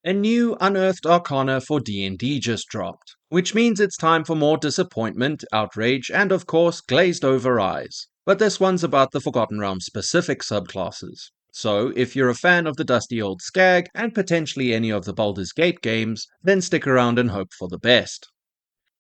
A new Unearthed Arcana for D&D just dropped, which means it's time for more disappointment, outrage, and of course, glazed over eyes. But this one's about the Forgotten Realms specific subclasses. So, if you're a fan of the dusty old Skag, and potentially any of the Baldur's Gate games, then stick around and hope for the best.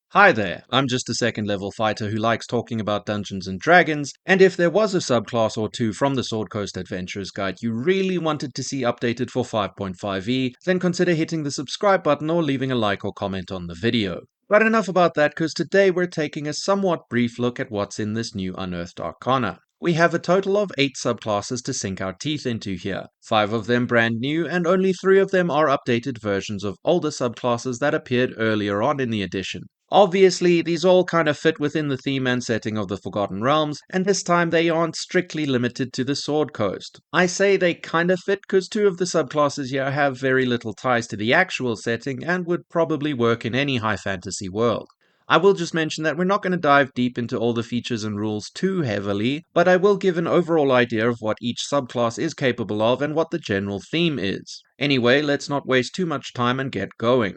Hi there, I'm just a second level fighter who likes talking about Dungeons and Dragons, and if there was a subclass or two from the Sword Coast Adventurers Guide you really wanted to see updated for 5.5e, then consider hitting the subscribe button or leaving a like or comment on the video. But enough about that, because today we're taking a somewhat brief look at what's in this new Unearthed Arcana. We have a total of 8 subclasses to sink our teeth into here, 5 of them brand new, and only 3 of them are updated versions of older subclasses that appeared earlier on in the edition. Obviously, these all kind of fit within the theme and setting of the Forgotten Realms, and this time they aren't strictly limited to the Sword Coast. I say they kind of fit because 2 of the subclasses here have very little ties to the actual setting and would probably work in any high fantasy world. I will just mention that we're not going to dive deep into all the features and rules too heavily, but I will give an overall idea of what each subclass is capable of and what the general theme is. Anyway, let's not waste too much time and get going.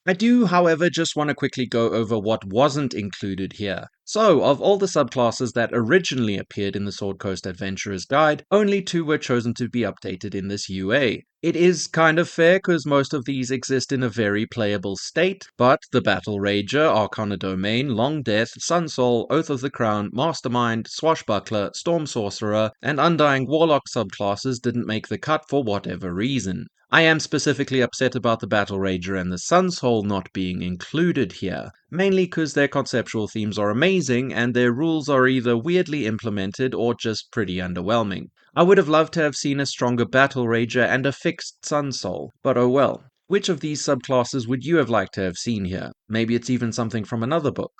I do, however, just want to quickly go over what wasn't included here. So, of all the subclasses that originally appeared in the Sword Coast Adventurer's Guide, only 2 were chosen to be updated in this UA. It is kind of fair because most of these exist in a very playable state, but the Battle Rager, Arcana Domain, Long Death, Sun Soul, Oath of the Crown, Mastermind, Swashbuckler, Storm Sorcerer, and Undying Warlock subclasses didn't make the cut for whatever reason. I am specifically upset about the Battle Rager and the Sun Soul not being included here, mainly because their conceptual themes are amazing and their rules are either weirdly implemented or just pretty underwhelming. I would have loved to have seen a stronger Battle Rager and a fixed Sun Soul, but oh well. Which of these subclasses would you have liked to have seen here? Maybe it's even something from another book.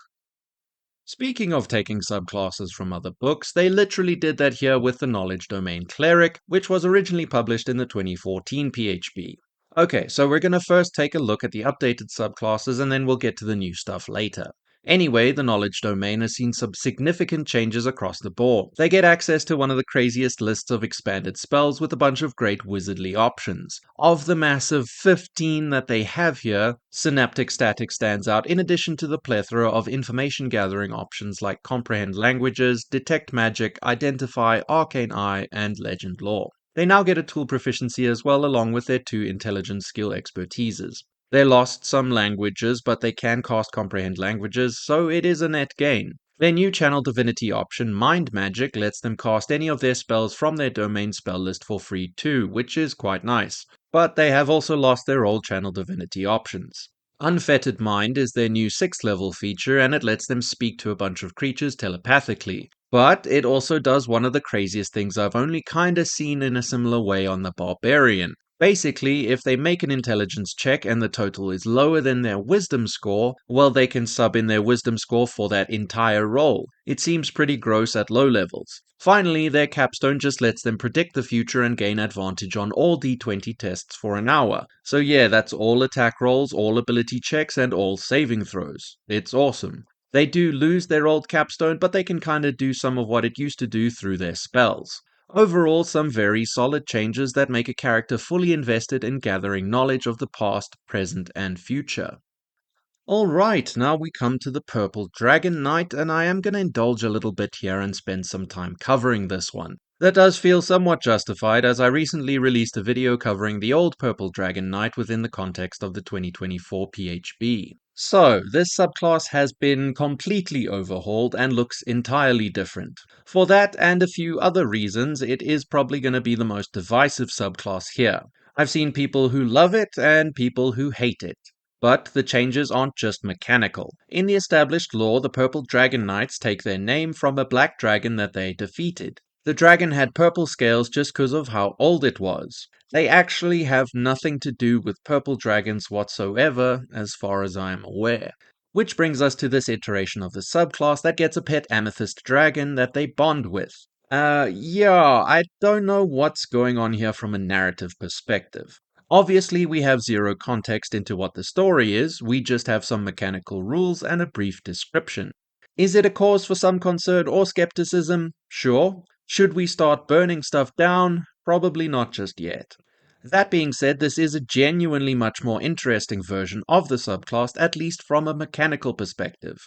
Speaking of taking subclasses from other books, they literally did that here with the Knowledge Domain Cleric, which was originally published in the 2014 PHB. Okay, so we're going to first take a look at the updated subclasses and then we'll get to the new stuff later. Anyway, the Knowledge Domain has seen some significant changes across the board. They get access to one of the craziest lists of expanded spells with a bunch of great wizardly options. Of the massive 15 that they have here, Synaptic Static stands out in addition to the plethora of information gathering options like Comprehend Languages, Detect Magic, Identify, Arcane Eye, and Legend Lore. They now get a tool proficiency as well along with their 2 intelligence skill expertises. They lost some languages, but they can cast Comprehend Languages, so it is a net gain. Their new Channel Divinity option, Mind Magic, lets them cast any of their spells from their domain spell list for free too, which is quite nice. But they have also lost their old Channel Divinity options. Unfettered Mind is their new 6th level feature, and it lets them speak to a bunch of creatures telepathically. But it also does one of the craziest things I've only kinda seen in a similar way on the Barbarian. Basically, if they make an intelligence check and the total is lower than their wisdom score, well, they can sub in their wisdom score for that entire roll. It seems pretty gross at low levels. Finally, their capstone just lets them predict the future and gain advantage on all d20 tests for an hour. So yeah, that's all attack rolls, all ability checks, and all saving throws. It's awesome. They do lose their old capstone, but they can kinda do some of what it used to do through their spells. Overall, some very solid changes that make a character fully invested in gathering knowledge of the past, present, and future. Alright, now we come to the Purple Dragon Knight, and I am going to indulge a little bit here and spend some time covering this one. That does feel somewhat justified, as I recently released a video covering the old Purple Dragon Knight within the context of the 2024 PHB. So, this subclass has been completely overhauled and looks entirely different. For that and a few other reasons, it is probably going to be the most divisive subclass here. I've seen people who love it and people who hate it. But the changes aren't just mechanical. In the established lore, the Purple Dragon Knights take their name from a black dragon that they defeated. The dragon had purple scales just because of how old it was. They actually have nothing to do with purple dragons whatsoever, as far as I am aware. Which brings us to this iteration of the subclass that gets a pet amethyst dragon that they bond with. Yeah, I don't know what's going on here from a narrative perspective. Obviously, we have zero context into what the story is, we just have some mechanical rules and a brief description. Is it a cause for some concern or skepticism? Sure. Should we start burning stuff down? Probably not just yet. That being said, this is a genuinely much more interesting version of the subclass, at least from a mechanical perspective.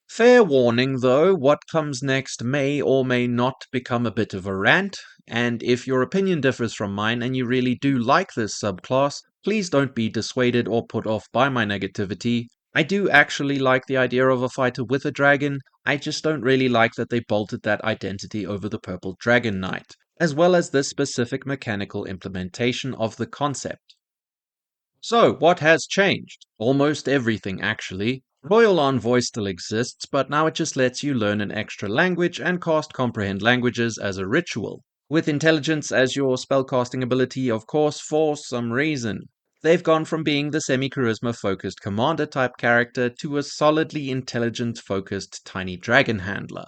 Fair warning though, what comes next may or may not become a bit of a rant, and if your opinion differs from mine and you really do like this subclass, please don't be dissuaded or put off by my negativity. I do actually like the idea of a fighter with a dragon, I just don't really like that they bolted that identity over the purple dragon knight, as well as this specific mechanical implementation of the concept. So, what has changed? Almost everything, actually. Royal Envoy still exists, but now it just lets you learn an extra language and cast Comprehend Languages as a ritual, with Intelligence as your spellcasting ability, of course, for some reason. They've gone from being the semi-charisma focused commander type character to a solidly intelligent focused tiny dragon handler.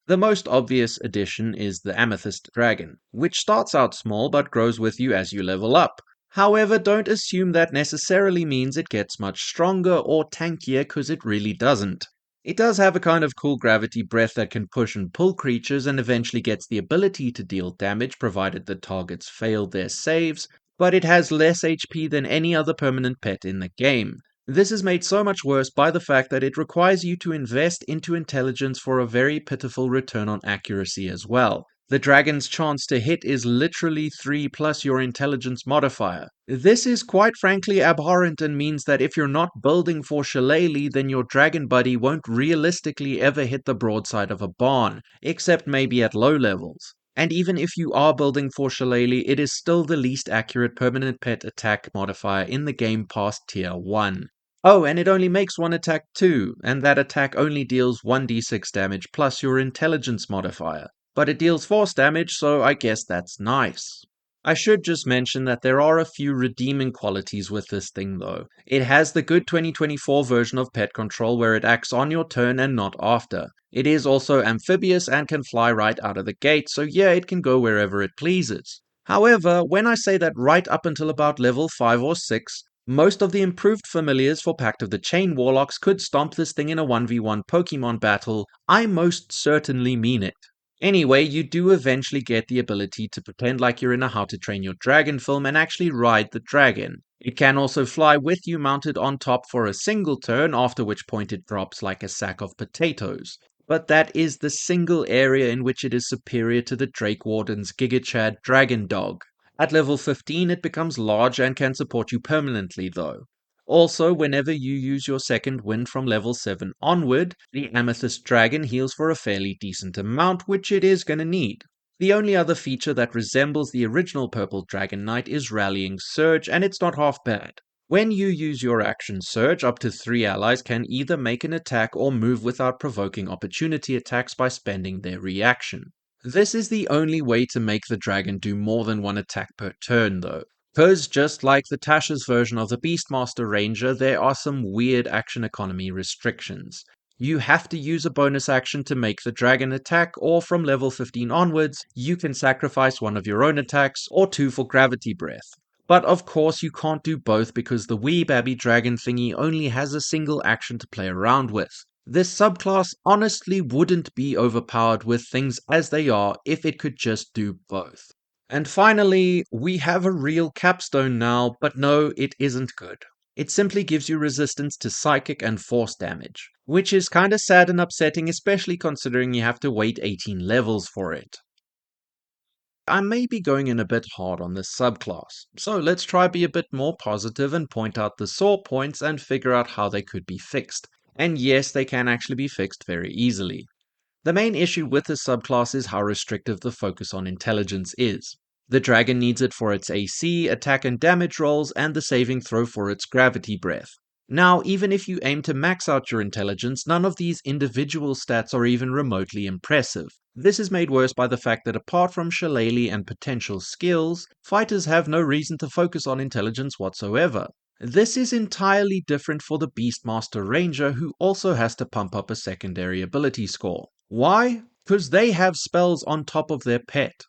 The most obvious addition is the Amethyst Dragon, which starts out small but grows with you as you level up. However, don't assume that necessarily means it gets much stronger or tankier, cause it really doesn't. It does have a kind of cool gravity breath that can push and pull creatures and eventually gets the ability to deal damage provided the targets fail their saves, but it has less HP than any other permanent pet in the game. This is made so much worse by the fact that it requires you to invest into intelligence for a very pitiful return on accuracy as well. The dragon's chance to hit is literally 3 plus your intelligence modifier. This is quite frankly abhorrent and means that if you're not building for Shillelagh, then your dragon buddy won't realistically ever hit the broadside of a barn, except maybe at low levels. And even if you are building for Shillelagh, it is still the least accurate permanent pet attack modifier in the game past tier 1. Oh, and it only makes one attack too, and that attack only deals 1d6 damage plus your intelligence modifier. But it deals force damage, so I guess that's nice. I should just mention that there are a few redeeming qualities with this thing though. It has the good 2024 version of pet control where it acts on your turn and not after. It is also amphibious and can fly right out of the gate, so yeah, it can go wherever it pleases. However, when I say that right up until about level 5 or 6, most of the improved familiars for Pact of the Chain Warlocks could stomp this thing in a 1v1 Pokemon battle, I most certainly mean it. Anyway, you do eventually get the ability to pretend like you're in a How to Train Your Dragon film and actually ride the dragon. It can also fly with you mounted on top for a single turn, after which point it drops like a sack of potatoes. But that is the single area in which it is superior to the Drake Warden's Gigachad Dragon Dog. At level 15 it becomes large and can support you permanently though. Also, whenever you use your second wind from level 7 onward, the Amethyst Dragon heals for a fairly decent amount, which it is gonna need. The only other feature that resembles the original Purple Dragon Knight is Rallying Surge, and it's not half bad. When you use your action Surge, up to 3 allies can either make an attack or move without provoking opportunity attacks by spending their reaction. This is the only way to make the dragon do more than one attack per turn though. Because just like the Tasha's version of the Beastmaster Ranger, there are some weird action economy restrictions. You have to use a bonus action to make the dragon attack, or from level 15 onwards, you can sacrifice one of your own attacks, or 2 for Gravity Breath. But of course you can't do both because the wee babby dragon thingy only has a single action to play around with. This subclass honestly wouldn't be overpowered with things as they are if it could just do both. And finally, we have a real capstone now, but no, it isn't good. It simply gives you resistance to psychic and force damage, which is kinda sad and upsetting, especially considering you have to wait 18 levels for it. I may be going in a bit hard on this subclass, so let's try be a bit more positive and point out the sore points and figure out how they could be fixed. And yes, they can actually be fixed very easily. The main issue with this subclass is how restrictive the focus on intelligence is. The dragon needs it for its AC, attack and damage rolls, and the saving throw for its gravity breath. Now, even if you aim to max out your intelligence, none of these individual stats are even remotely impressive. This is made worse by the fact that apart from Shillelagh and potential skills, fighters have no reason to focus on intelligence whatsoever. This is entirely different for the Beastmaster Ranger, who also has to pump up a secondary ability score. Why? Because they have spells on top of their pet.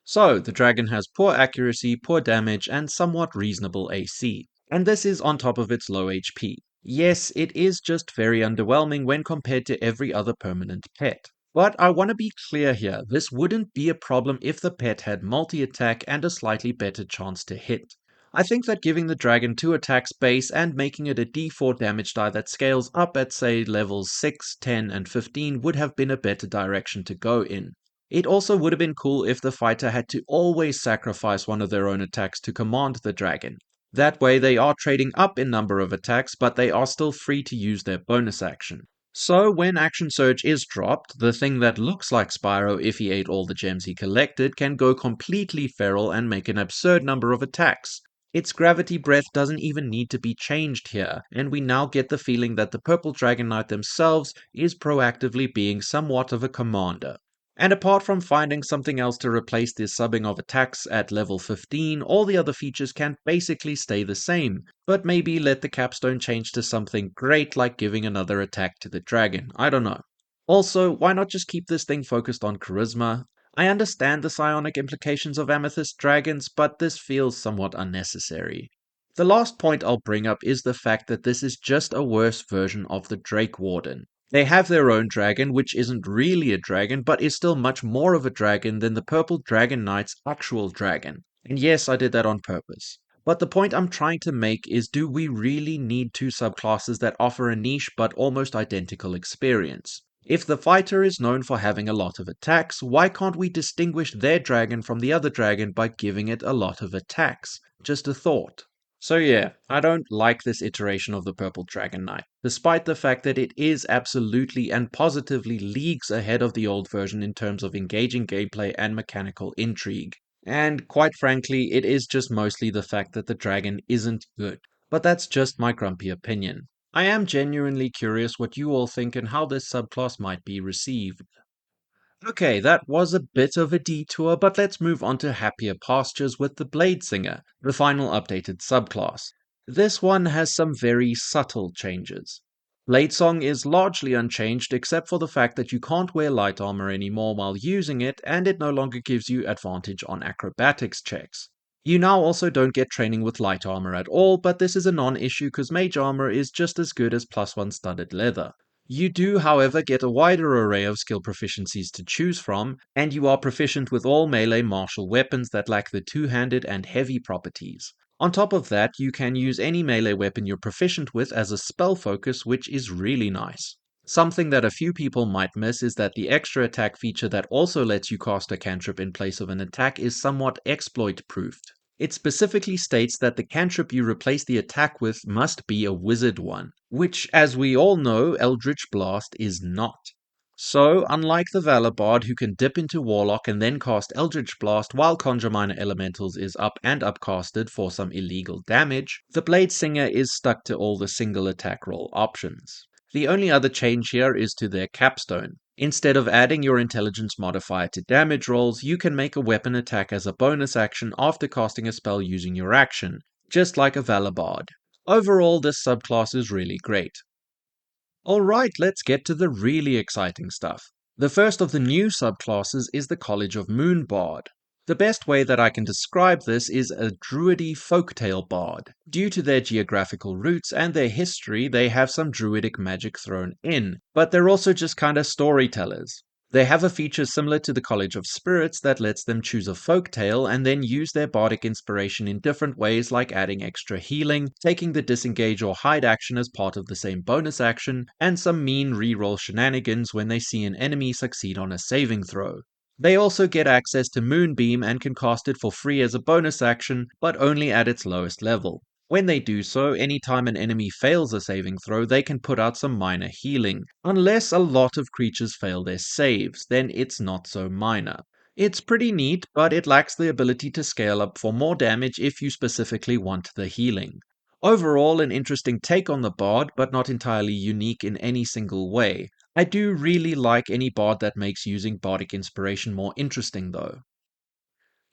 So, the dragon has poor accuracy, poor damage, and somewhat reasonable AC. And this is on top of its low HP. Yes, it is just very underwhelming when compared to every other permanent pet. But I want to be clear here, this wouldn't be a problem if the pet had multi-attack and a slightly better chance to hit. I think that giving the dragon 2 attacks base and making it a d4 damage die that scales up at say levels 6, 10, and 15 would have been a better direction to go in. It also would have been cool if the fighter had to always sacrifice one of their own attacks to command the dragon. That way they are trading up in number of attacks, but they are still free to use their bonus action. So when Action Surge is dropped, the thing that looks like Spyro if he ate all the gems he collected can go completely feral and make an absurd number of attacks. Its gravity breath doesn't even need to be changed here, and we now get the feeling that the Purple Dragon Knight themselves is proactively being somewhat of a commander. And apart from finding something else to replace the subbing of attacks at level 15, all the other features can basically stay the same, but maybe let the capstone change to something great like giving another attack to the dragon, I don't know. Also, why not just keep this thing focused on charisma? I understand the psionic implications of amethyst dragons, but this feels somewhat unnecessary. The last point I'll bring up is the fact that this is just a worse version of the Drake Warden. They have their own dragon, which isn't really a dragon, but is still much more of a dragon than the Purple Dragon Knight's actual dragon. And yes, I did that on purpose. But the point I'm trying to make is, do we really need two subclasses that offer a niche but almost identical experience? If the fighter is known for having a lot of attacks, why can't we distinguish their dragon from the other dragon by giving it a lot of attacks? Just a thought. So yeah, I don't like this iteration of the Purple Dragon Knight, despite the fact that it is absolutely and positively leagues ahead of the old version in terms of engaging gameplay and mechanical intrigue. And quite frankly, it is just mostly the fact that the dragon isn't good. But that's just my grumpy opinion. I am genuinely curious what you all think and how this subclass might be received. Okay, that was a bit of a detour, but let's move on to happier pastures with the Bladesinger, the final updated subclass. This one has some very subtle changes. Bladesong is largely unchanged except for the fact that you can't wear light armor anymore while using it, and it no longer gives you advantage on acrobatics checks. You now also don't get training with light armor at all, but this is a non-issue because mage armor is just as good as +1 studded leather. You do, however, get a wider array of skill proficiencies to choose from, and you are proficient with all melee martial weapons that lack the two-handed and heavy properties. On top of that, you can use any melee weapon you're proficient with as a spell focus, which is really nice. Something that a few people might miss is that the extra attack feature that also lets you cast a cantrip in place of an attack is somewhat exploit-proofed. It specifically states that the cantrip you replace the attack with must be a wizard one, which, as we all know, Eldritch Blast is not. So, unlike the Valor Bard who can dip into Warlock and then cast Eldritch Blast while Conjure Minor Elementals is up and upcasted for some illegal damage, the Bladesinger is stuck to all the single attack roll options. The only other change here is to their capstone. Instead of adding your intelligence modifier to damage rolls, you can make a weapon attack as a bonus action after casting a spell using your action, just like a Valor Bard. Overall, this subclass is really great. Alright, let's get to the really exciting stuff. The first of the new subclasses is the College of Moon Bard. The best way that I can describe this is a druidy folktale bard. Due to their geographical roots and their history, they have some druidic magic thrown in, but they're also just kinda storytellers. They have a feature similar to the College of Spirits that lets them choose a folktale and then use their bardic inspiration in different ways, like adding extra healing, taking the disengage or hide action as part of the same bonus action, and some mean reroll shenanigans when they see an enemy succeed on a saving throw. They also get access to Moonbeam and can cast it for free as a bonus action, but only at its lowest level. When they do so, anytime an enemy fails a saving throw, they can put out some minor healing. Unless a lot of creatures fail their saves, then it's not so minor. It's pretty neat, but it lacks the ability to scale up for more damage if you specifically want the healing. Overall, an interesting take on the bard, but not entirely unique in any single way. I do really like any bard that makes using bardic inspiration more interesting though.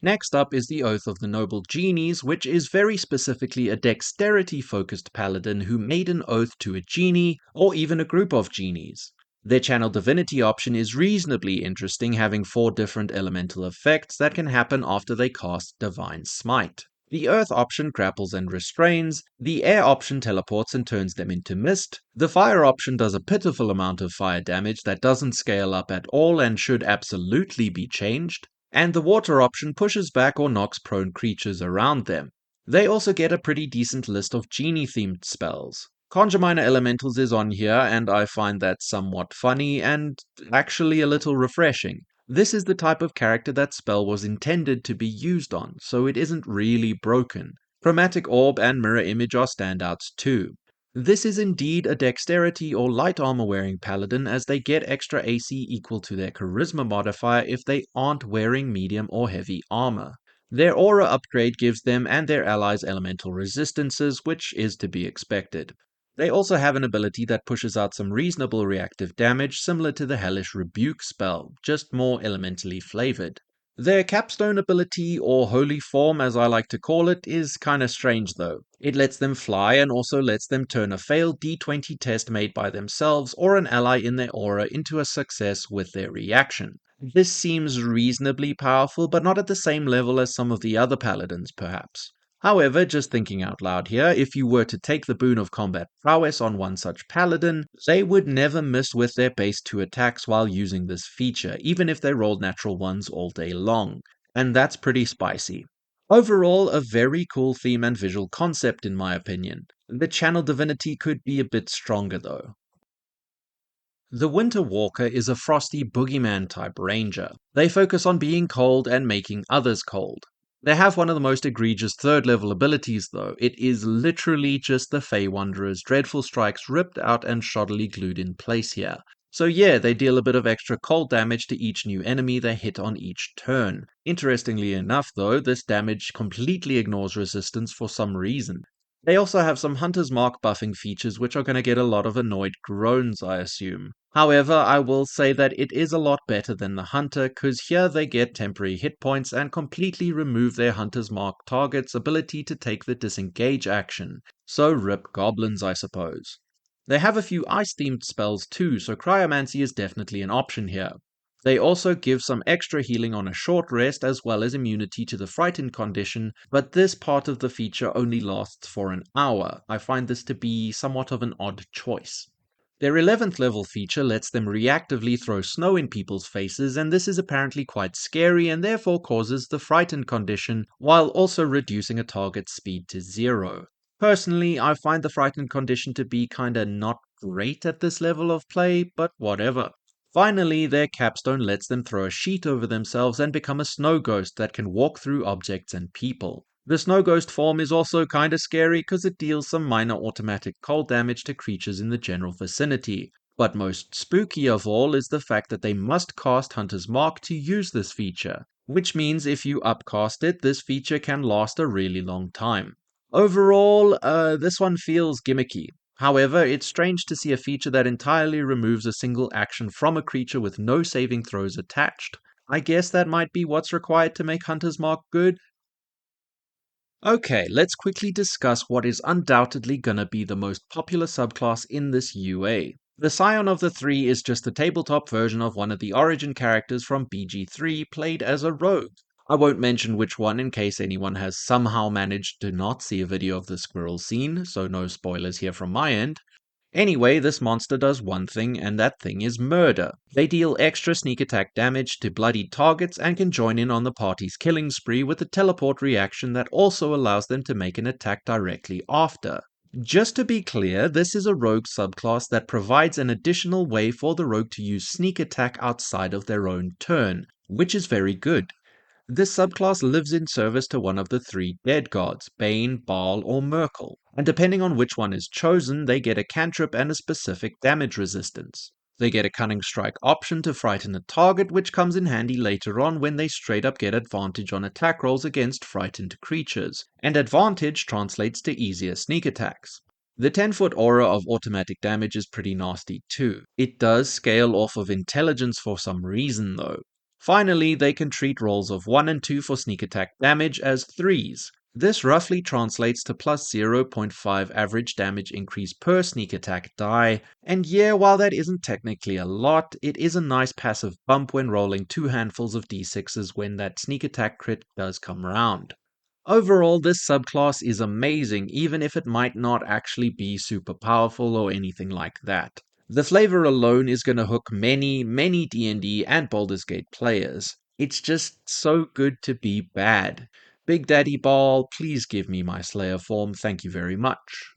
Next up is the Oath of the Noble Genies, which is very specifically a dexterity-focused paladin who made an oath to a genie, or even a group of genies. Their Channel Divinity option is reasonably interesting, having 4 different elemental effects that can happen after they cast Divine Smite. The Earth option grapples and restrains, the Air option teleports and turns them into mist, the Fire option does a pitiful amount of fire damage that doesn't scale up at all and should absolutely be changed, and the Water option pushes back or knocks prone creatures around them. They also get a pretty decent list of genie-themed spells. Conjure Minor Elementals is on here, and I find that somewhat funny and actually a little refreshing. This is the type of character that spell was intended to be used on, so it isn't really broken. Chromatic Orb and Mirror Image are standouts too. This is indeed a dexterity or light armor wearing paladin, as they get extra AC equal to their charisma modifier if they aren't wearing medium or heavy armor. Their aura upgrade gives them and their allies elemental resistances, which is to be expected. They also have an ability that pushes out some reasonable reactive damage, similar to the Hellish Rebuke spell, just more elementally flavored. Their capstone ability, or holy form as I like to call it, is kinda strange though. It lets them fly and also lets them turn a failed d20 test made by themselves or an ally in their aura into a success with their reaction. This seems reasonably powerful, but not at the same level as some of the other paladins, perhaps. However, just thinking out loud here, if you were to take the boon of combat prowess on one such paladin, they would never miss with their base 2 attacks while using this feature, even if they rolled natural ones all day long. And that's pretty spicy. Overall, a very cool theme and visual concept in my opinion. The channel divinity could be a bit stronger though. The Winter Walker is a frosty boogeyman type ranger. They focus on being cold and making others cold. They have one of the most egregious third level abilities though. It is literally just the Fey Wanderer's dreadful strikes ripped out and shoddily glued in place here. So yeah, they deal a bit of extra cold damage to each new enemy they hit on each turn. Interestingly enough though, this damage completely ignores resistance for some reason. They also have some Hunter's Mark buffing features which are going to get a lot of annoyed groans, I assume. However, I will say that it is a lot better than the Hunter, cause here they get temporary hit points and completely remove their Hunter's Mark target's ability to take the disengage action. So rip goblins, I suppose. They have a few ice-themed spells too, so Cryomancy is definitely an option here. They also give some extra healing on a short rest as well as immunity to the frightened condition, but this part of the feature only lasts for an hour. I find this to be somewhat of an odd choice. Their 11th level feature lets them reactively throw snow in people's faces, and this is apparently quite scary and therefore causes the frightened condition while also reducing a target's speed to 0. Personally, I find the frightened condition to be kinda not great at this level of play, but whatever. Finally, their capstone lets them throw a sheet over themselves and become a snow ghost that can walk through objects and people. The snow ghost form is also kinda scary because it deals some minor automatic cold damage to creatures in the general vicinity. But most spooky of all is the fact that they must cast Hunter's Mark to use this feature, which means if you upcast it, this feature can last a really long time. Overall, this one feels gimmicky. However, it's strange to see a feature that entirely removes a single action from a creature with no saving throws attached. I guess that might be what's required to make Hunter's Mark good. Okay, let's quickly discuss what is undoubtedly gonna be the most popular subclass in this UA. The Scion of the Three is just a tabletop version of one of the origin characters from BG3 played as a rogue. I won't mention which one in case anyone has somehow managed to not see a video of the squirrel scene, so no spoilers here from my end. Anyway, this monster does one thing, and that thing is murder. They deal extra sneak attack damage to bloodied targets and can join in on the party's killing spree with a teleport reaction that also allows them to make an attack directly after. Just to be clear, this is a rogue subclass that provides an additional way for the rogue to use sneak attack outside of their own turn, which is very good. This subclass lives in service to one of the three dead gods, Bane, Baal, or Merkel, and depending on which one is chosen, they get a cantrip and a specific damage resistance. They get a Cunning Strike option to frighten a target, which comes in handy later on when they straight up get advantage on attack rolls against frightened creatures, and advantage translates to easier sneak attacks. The 10-foot aura of automatic damage is pretty nasty too. It does scale off of intelligence for some reason though. Finally, they can treat rolls of 1 and 2 for sneak attack damage as 3s. This roughly translates to plus 0.5 average damage increase per sneak attack die, and yeah, while that isn't technically a lot, it is a nice passive bump when rolling 2 handfuls of d6s when that sneak attack crit does come around. Overall, this subclass is amazing even if it might not actually be super powerful or anything like that. The flavor alone is going to hook many D&D and Baldur's Gate players. It's just so good to be bad. Big Daddy Ball, please give me my Slayer form, thank you very much.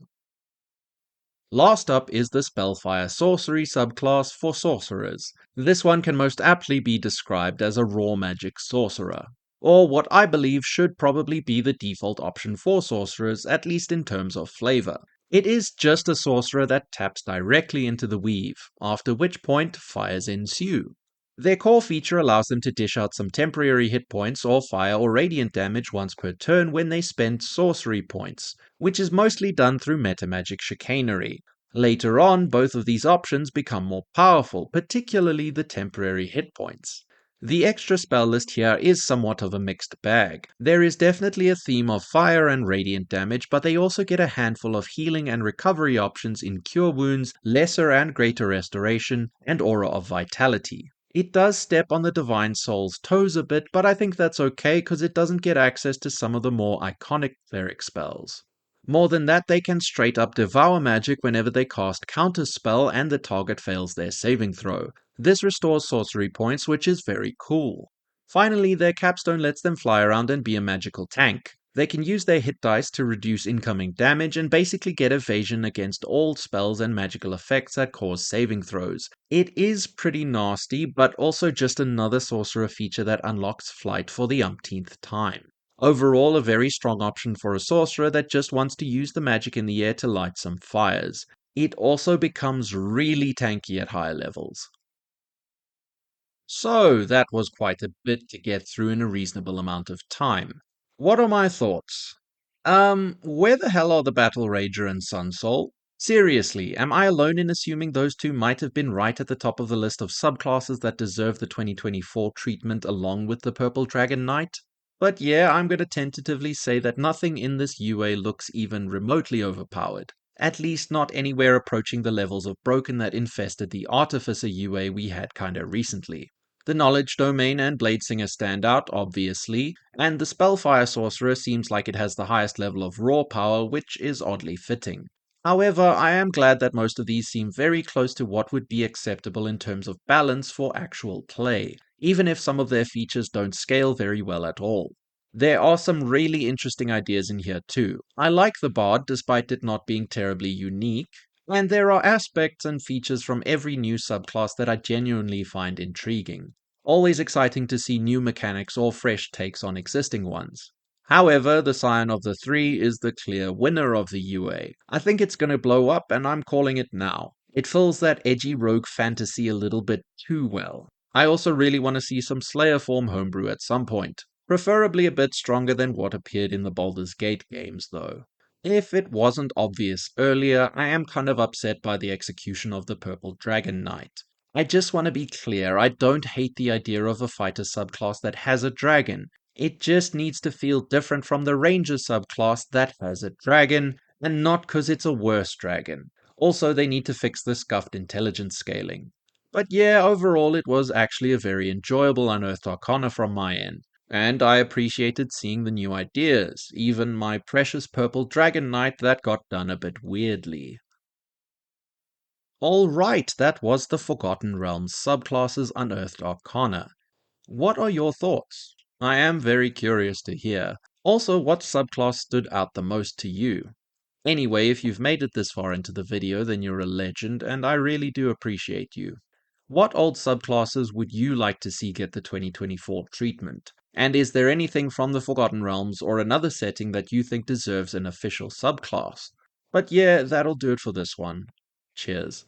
Last up is the Spellfire Sorcery subclass for Sorcerers. This one can most aptly be described as a raw magic sorcerer, or what I believe should probably be the default option for sorcerers, at least in terms of flavor. It is just a sorcerer that taps directly into the weave, after which point fires ensue. Their core feature allows them to dish out some temporary hit points or fire or radiant damage once per turn when they spend sorcery points, which is mostly done through metamagic chicanery. Later on, both of these options become more powerful, particularly the temporary hit points. The extra spell list here is somewhat of a mixed bag. There is definitely a theme of fire and radiant damage, but they also get a handful of healing and recovery options in Cure Wounds, Lesser and Greater Restoration, and Aura of Vitality. It does step on the Divine Soul's toes a bit, but I think that's okay because it doesn't get access to some of the more iconic Cleric spells. More than that, they can straight up devour magic whenever they cast counterspell and the target fails their saving throw. This restores sorcery points, which is very cool. Finally, their capstone lets them fly around and be a magical tank. They can use their hit dice to reduce incoming damage and basically get evasion against all spells and magical effects that cause saving throws. It is pretty nasty, but also just another sorcerer feature that unlocks flight for the umpteenth time. Overall, a very strong option for a sorcerer that just wants to use the magic in the air to light some fires. It also becomes really tanky at higher levels. So, that was quite a bit to get through in a reasonable amount of time. What are my thoughts? Where the hell are the Battle Rager and Sunsoul? Seriously, am I alone in assuming those two might have been right at the top of the list of subclasses that deserve the 2024 treatment along with the Purple Dragon Knight? But yeah, I'm going to tentatively say that nothing in this UA looks even remotely overpowered. At least not anywhere approaching the levels of broken that infested the Artificer UA we had kinda recently. The Knowledge Domain and Bladesinger stand out, obviously, and the Spellfire Sorcerer seems like it has the highest level of raw power, which is oddly fitting. However, I am glad that most of these seem very close to what would be acceptable in terms of balance for actual play, even if some of their features don't scale very well at all. There are some really interesting ideas in here too. I like the Bard despite it not being terribly unique, and there are aspects and features from every new subclass that I genuinely find intriguing. Always exciting to see new mechanics or fresh takes on existing ones. However, the Scion of the Three is the clear winner of the UA. I think it's gonna blow up, and I'm calling it now. It fills that edgy rogue fantasy a little bit too well. I also really want to see some Slayer form homebrew at some point. Preferably a bit stronger than what appeared in the Baldur's Gate games, though. If it wasn't obvious earlier, I am kind of upset by the execution of the Purple Dragon Knight. I just want to be clear, I don't hate the idea of a fighter subclass that has a dragon. It just needs to feel different from the Ranger subclass that has a dragon, and not because it's a worse dragon. Also, they need to fix the scuffed intelligence scaling. But yeah, overall it was actually a very enjoyable Unearthed Arcana from my end. And I appreciated seeing the new ideas, even my precious Purple Dragon Knight that got done a bit weirdly. Alright, that was the Forgotten Realms subclasses Unearthed Arcana. What are your thoughts? I am very curious to hear. Also, what subclass stood out the most to you? Anyway, if you've made it this far into the video, then you're a legend, and I really do appreciate you. What old subclasses would you like to see get the 2024 treatment? And is there anything from the Forgotten Realms or another setting that you think deserves an official subclass? But yeah, that'll do it for this one. Cheers.